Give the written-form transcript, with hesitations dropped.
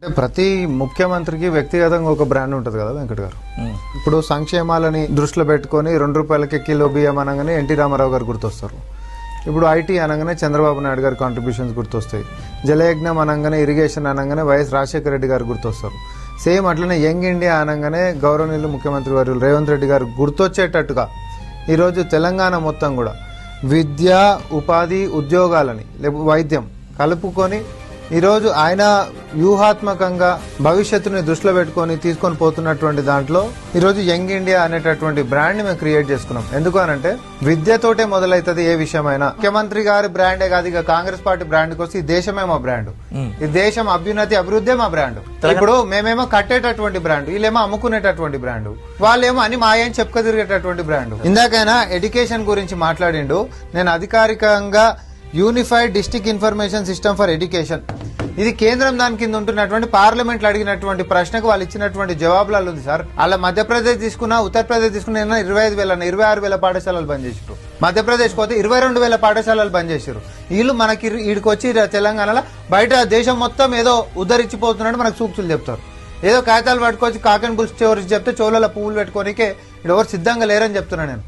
ప్రతి ముఖ్యమంత్రికి వ్యక్తిగతంగా ఒక బ్రాండ్ ఉంటుంది కదా వెంకట్ గారు. ఇప్పుడు సంక్షేమాలని దృష్టిలో పెట్టుకొని 2 రూపాయలకి కిలో బియ్యం అనగానే ఎన్టీ రామారావు గారు గుర్తొస్తారు. ఇప్పుడు ఐటీ అనగానే చంద్రబాబు నాయుడు గారి కాంట్రిబ్యూషన్స్ గుర్తొస్తాయి. జలయజ్ఞం అనగానే ఇరిగేషన్ అనగానే వైఎస్ రాజశేఖర రెడ్డి గారు గుర్తొస్తారు. సేమ్ అట్లనే యంగ్ ఇండియా అనగానే గౌరవనీయులు ముఖ్యమంత్రి వారు రేవంత్ రెడ్డి గారు గుర్తొచ్చేటట్టుగా ఈరోజు తెలంగాణ మొత్తం కూడా విద్య, ఉపాధి, ఉద్యోగాలని లేకపోతే వైద్యం కలుపుకొని ఈరోజు ఆయన వ్యూహాత్మకంగా భవిష్యత్తుని దృష్టిలో పెట్టుకొని తీసుకొని పోతున్నటువంటి దాంట్లో ఈరోజు యంగ్ ఇండియా అనేటటువంటి బ్రాండ్ ని మేము క్రియేట్ చేసుకున్నాం. ఎందుకు అనంటే విద్యతోటే మొదలవుతుంది ఏ విషయమైనా. ముఖ్యమంత్రి గారి బ్రాండే కాదు, ఇక కాంగ్రెస్ పార్టీ బ్రాండ్ కోసం ఈ దేశమే మా బ్రాండ్, ఈ దేశం అభ్యున్నతి అభివృద్ధి మా బ్రాండ్. ఇప్పుడు మేమేమో కట్టేటటువంటి బ్రాండ్, వీళ్ళేమో అమ్ముకునేటటువంటి బ్రాండ్, వాళ్ళేమో అని మాయని చెప్పుక తిరిగేటటువంటి బ్రాండ్. ఇందాకైనా ఎడ్యుకేషన్ గురించి మాట్లాడిండు. నేను అధికారికంగా unified district information system for education, ఇది కేంద్రం దాని కింద ఉంటున్నటువంటి పార్లమెంట్ లో అడిగినటువంటి ప్రశ్నకు వాళ్ళు ఇచ్చినటువంటి జవాబులలో ఉంది సార్. అలా మధ్యప్రదేశ్ తీసుకున్నా, ఉత్తరప్రదేశ్ తీసుకున్నా 25,000 26,000 పాఠశాలలు బంద్ చేసారు. మధ్యప్రదేశ్ పోతే 22,000 పాఠశాలలు బంద్ చేశారు. వీళ్ళు మనకి ఈడికి వచ్చి తెలంగాణలో బయట దేశం మొత్తం ఏదో ఉద్ధరించిపోతున్నట్టు మనకు సూక్తులు చెప్తారు. ఏదో కాగితాలు పట్టుకొచ్చి కాకని బుల్స్ చెవులు చెప్తే చోళ్ళలో పువ్వులు పెట్టుకోనికే ఎవరు సిద్ధంగా లేరని చెప్తున్నా నేను.